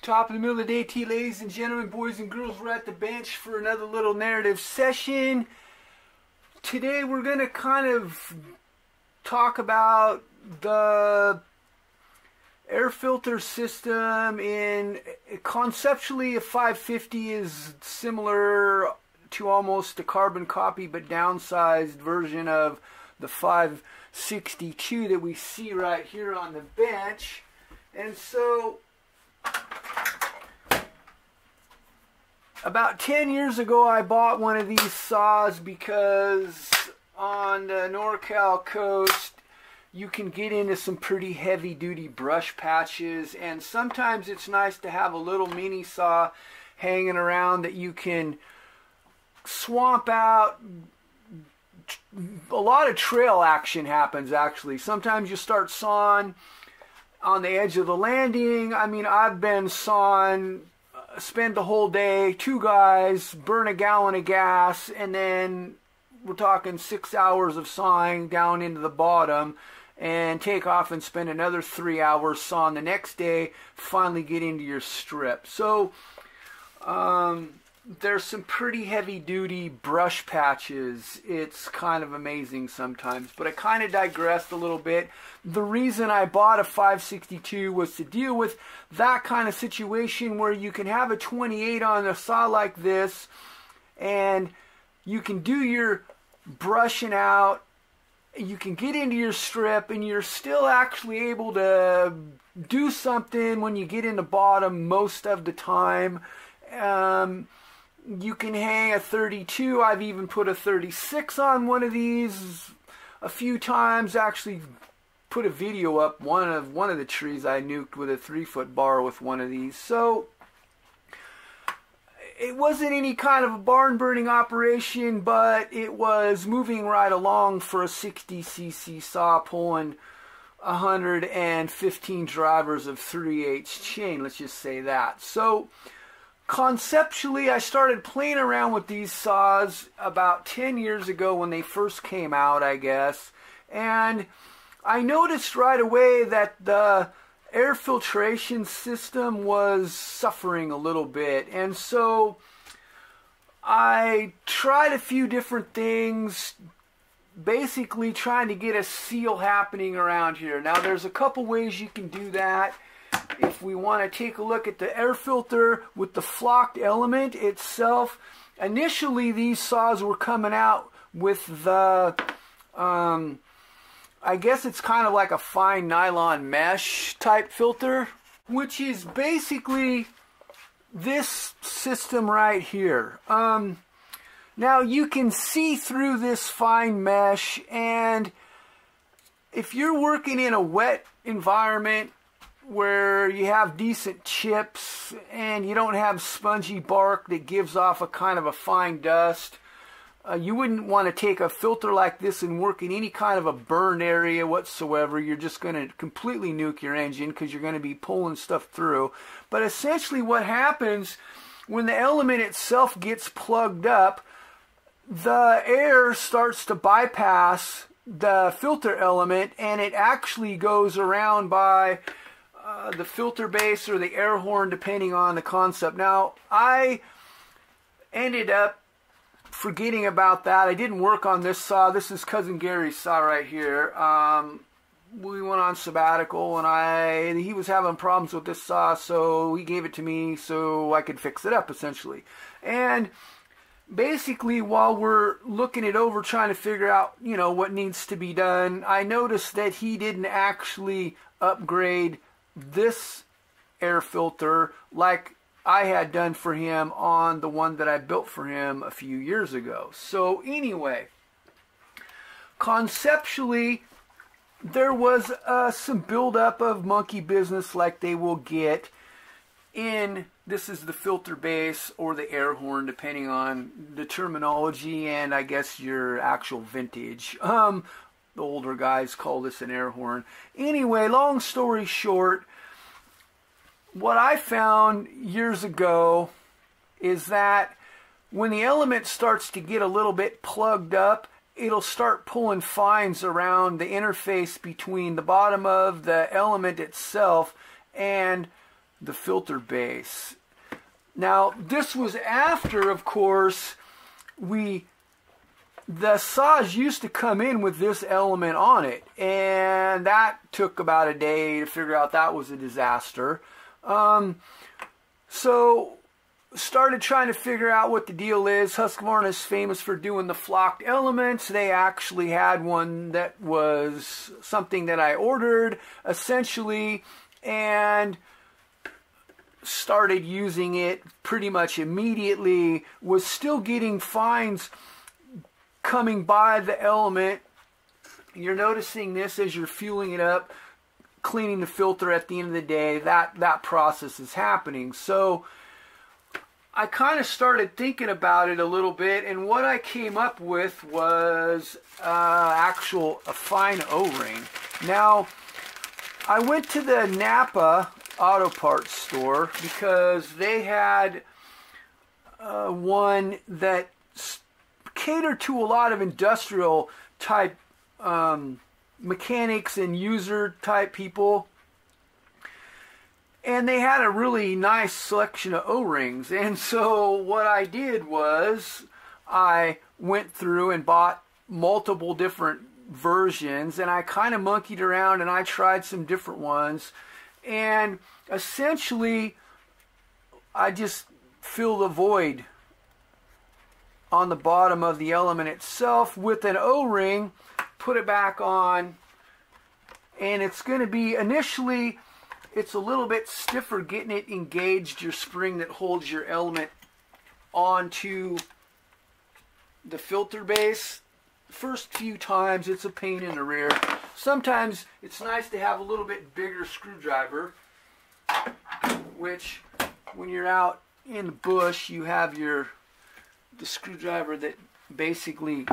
Top of the middle of the day to you, ladies and gentlemen, boys and girls. We're at the bench for another little narrative session. Today we're going to kind of talk about the air filter system. In conceptually, a 550 is similar to almost a carbon copy but downsized version of the 562 that we see right here on the bench. And so about 10 years ago, I bought one of these saws because on the NorCal coast, you can get into some pretty heavy-duty brush patches, and sometimes it's nice to have a little mini saw hanging around that you can swamp out. A lot of trail action happens, actually. Sometimes you start sawing on the edge of the landing. I mean, I've been sawing, spend the whole day, two guys, burn a gallon of gas, and then we're talking 6 hours of sawing down into the bottom, and take off and spend another 3 hours sawing the next day, finally get into your strip. So there's some pretty heavy duty brush patches. It's kind of amazing sometimes, but I kind of digressed a little bit. The reason I bought a 562 was to deal with that kind of situation where you can have a 28 on a saw like this and you can do your brushing out, you can get into your strip, and you're still actually able to do something when you get in the bottom most of the time. You can hang a 32. I've even put a 36 on one of these a few times. Actually put a video up one of the trees I nuked with a 3-foot bar with one of these. So it wasn't any kind of a barn burning operation, but it was moving right along for a 60cc saw pulling 115 drivers of 3/8 chain. Let's just say that. So conceptually, I started playing around with these saws about 10 years ago when they first came out, I guess. And I noticed right away that the air filtration system was suffering a little bit. And so I tried a few different things, basically trying to get a seal happening around here. Now, there's a couple ways you can do that. If we want to take a look at the air filter with the flocked element itself, initially these saws were coming out with the, I guess it's kind of like a fine nylon mesh type filter, which is basically this system right here. Now you can see through this fine mesh, and if you're working in a wet environment where you have decent chips and you don't have spongy bark that gives off a kind of a fine dust, you wouldn't want to take a filter like this and work in any kind of a burned area whatsoever. You're just going to completely nuke your engine because you're going to be pulling stuff through. But essentially what happens when the element itself gets plugged up, the air starts to bypass the filter element, and it actually goes around by the filter base or the air horn, depending on the concept. Now, I ended up forgetting about that. I didn't work on this saw. This is Cousin Gary's saw right here. We went on sabbatical, and he was having problems with this saw, so he gave it to me so I could fix it up, essentially. And basically, while we're looking it over, trying to figure out, you know, what needs to be done, I noticed that he didn't actually upgrade this air filter like I had done for him on the one that I built for him a few years ago. So anyway, conceptually, there was some buildup of monkey business like they will get in, this is the filter base or the air horn, depending on the terminology and I guess your actual vintage. The older guys call this an air horn. Anyway, long story short, what I found years ago is that when the element starts to get a little bit plugged up, it'll start pulling fines around the interface between the bottom of the element itself and the filter base. Now, this was after, of course, the saws used to come in with this element on it, and that took about a day to figure out. That was a disaster. So started trying to figure out what the deal is. Husqvarna is famous for doing the flocked elements. They actually had one that was something that I ordered, essentially, and started using it pretty much immediately. Was still getting fines coming by the element. You're noticing this as you're fueling it up, cleaning the filter at the end of the day. That process is happening. So I kind of started thinking about it a little bit, and what I came up with was a fine O-ring. Now, I went to the NAPA auto parts store because they had one that catered to a lot of industrial type mechanics and user type people. And they had a really nice selection of O-rings. And so what I did was I went through and bought multiple different versions, and I kind of monkeyed around and I tried some different ones. And essentially, I just fill the void on the bottom of the element itself with an O-ring, put it back on, and it's going to be initially, it's a little bit stiffer getting it engaged, your spring that holds your element onto the filter base. First few times it's a pain in the rear. Sometimes it's nice to have a little bit bigger screwdriver, which when you're out in the bush you have the screwdriver that basically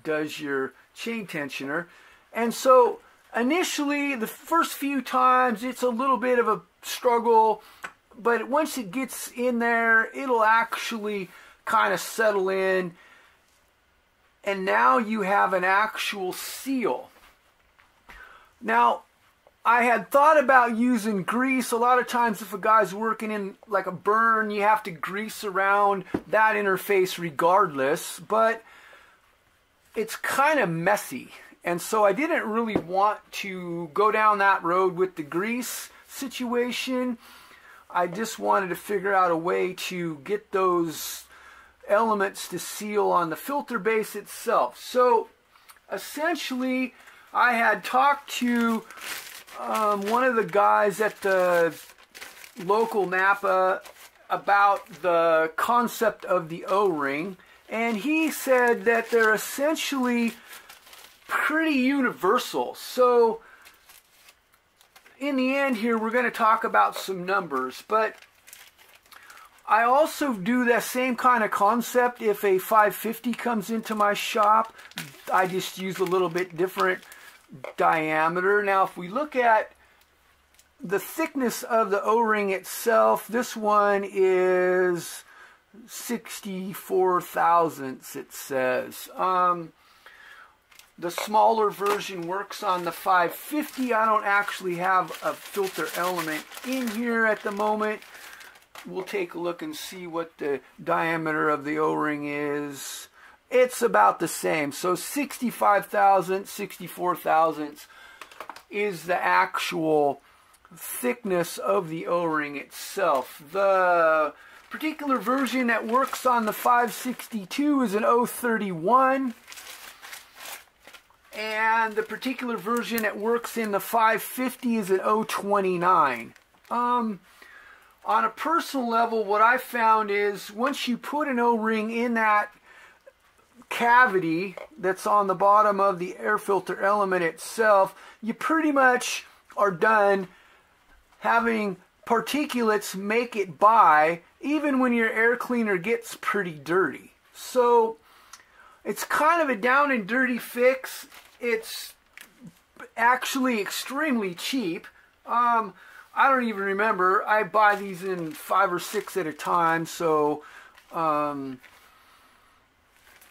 does your chain tensioner. And so initially, the first few times, it's a little bit of a struggle, but once it gets in there, it'll actually kind of settle in, and now you have an actual seal. Now, I had thought about using grease. A lot of times if a guy's working in like a burn, you have to grease around that interface regardless, but it's kind of messy. And so I didn't really want to go down that road with the grease situation. I just wanted to figure out a way to get those elements to seal on the filter base itself. So essentially, I had talked to one of the guys at the local NAPA about the concept of the O-ring, and he said that they're essentially pretty universal. So in the end here, we're going to talk about some numbers, but I also do that same kind of concept. If a 550 comes into my shop, I just use a little bit different diameter. Now, if we look at the thickness of the O-ring itself, this one is 64 thousandths, it says. The smaller version works on the 550. I don't actually have a filter element in here at the moment. We'll take a look and see what the diameter of the O-ring is. It's about the same. So 65 thousandths, 64 thousandths is the actual thickness of the O-ring itself. The particular version that works on the 562 is an 031. And the particular version that works in the 550 is an 029. On a personal level, what I found is once you put an O-ring in that cavity that's on the bottom of the air filter element itself, you pretty much are done having particulates make it by, even when your air cleaner gets pretty dirty. So it's kind of a down and dirty fix. It's actually extremely cheap. I don't even remember. I buy these in 5 or 6 at a time, so I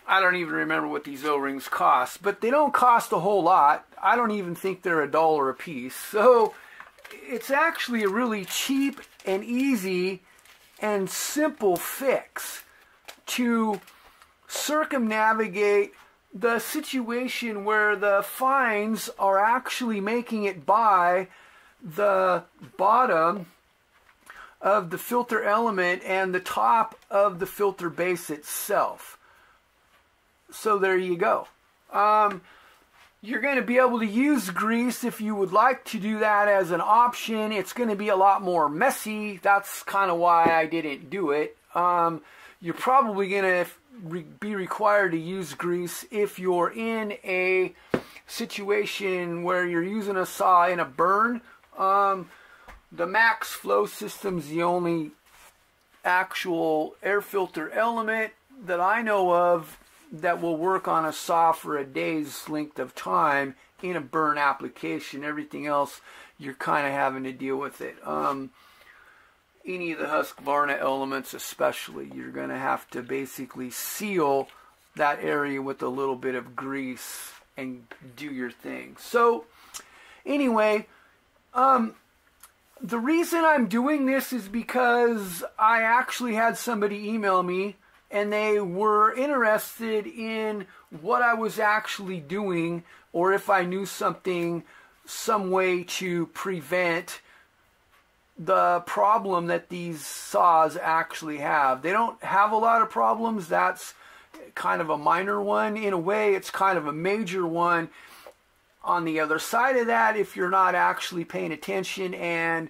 don't even remember what these O-rings cost. But they don't cost a whole lot. I don't even think they're $1 a piece. So it's actually a really cheap and easy and simple fix to circumnavigate the situation where the fines are actually making it by the bottom of the filter element and the top of the filter base itself. So there you go. You're going to be able to use grease if you would like to do that as an option. It's going to be a lot more messy. That's kind of why I didn't do it. You're probably going to be required to use grease if you're in a situation where you're using a saw in a burn. The max flow system's the only actual air filter element that I know of that will work on a saw for a day's length of time in a burn application. Everything else, you're kind of having to deal with it. Any of the Husqvarna elements especially, you're going to have to basically seal that area with a little bit of grease and do your thing. So anyway, the reason I'm doing this is because I actually had somebody email me and they were interested in what I was actually doing, or if I knew something, some way to prevent the problem that these saws actually have. They don't have a lot of problems. That's kind of a minor one. In a way, it's kind of a major one. On the other side of that, if you're not actually paying attention and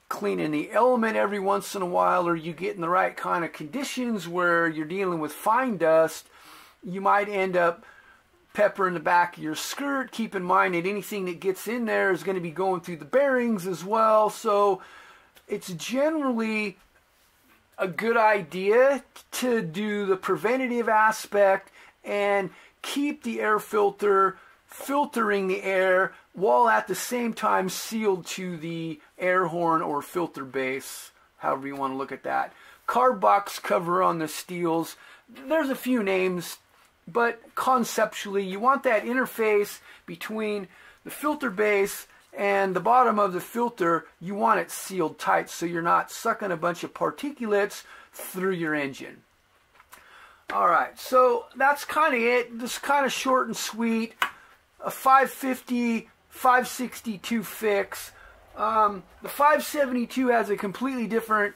cleaning the element every once in a while, or you get in the right kind of conditions where you're dealing with fine dust, you might end up peppering the back of your skirt. Keep in mind that anything that gets in there is going to be going through the bearings as well. So it's generally a good idea to do the preventative aspect and keep the air filter filtering the air while at the same time sealed to the air horn or filter base, however you want to look at that. Carb box cover on the steels, there's a few names, but conceptually you want that interface between the filter base and the bottom of the filter. You want it sealed tight so you're not sucking a bunch of particulates through your engine. Alright, so that's kind of it. Just kind of short and sweet. A 550 562 fix. The 572 has a completely different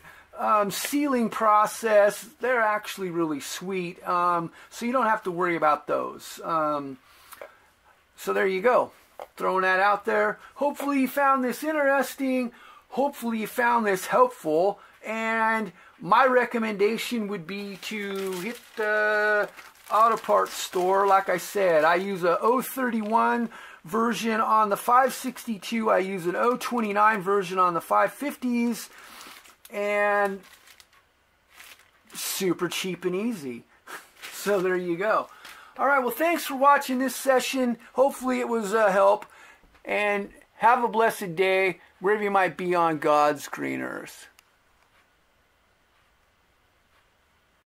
sealing process. They're actually really sweet, so you don't have to worry about those. So there you go. Throwing that out there. Hopefully you found this interesting. Hopefully you found this helpful. And my recommendation would be to hit the auto parts store. Like I said, I use a 031 version on the 562. I use an 029 version on the 550s. And super cheap and easy. So there you go. Alright, well thanks for watching this session. Hopefully it was a help. And have a blessed day wherever you might be on God's green earth.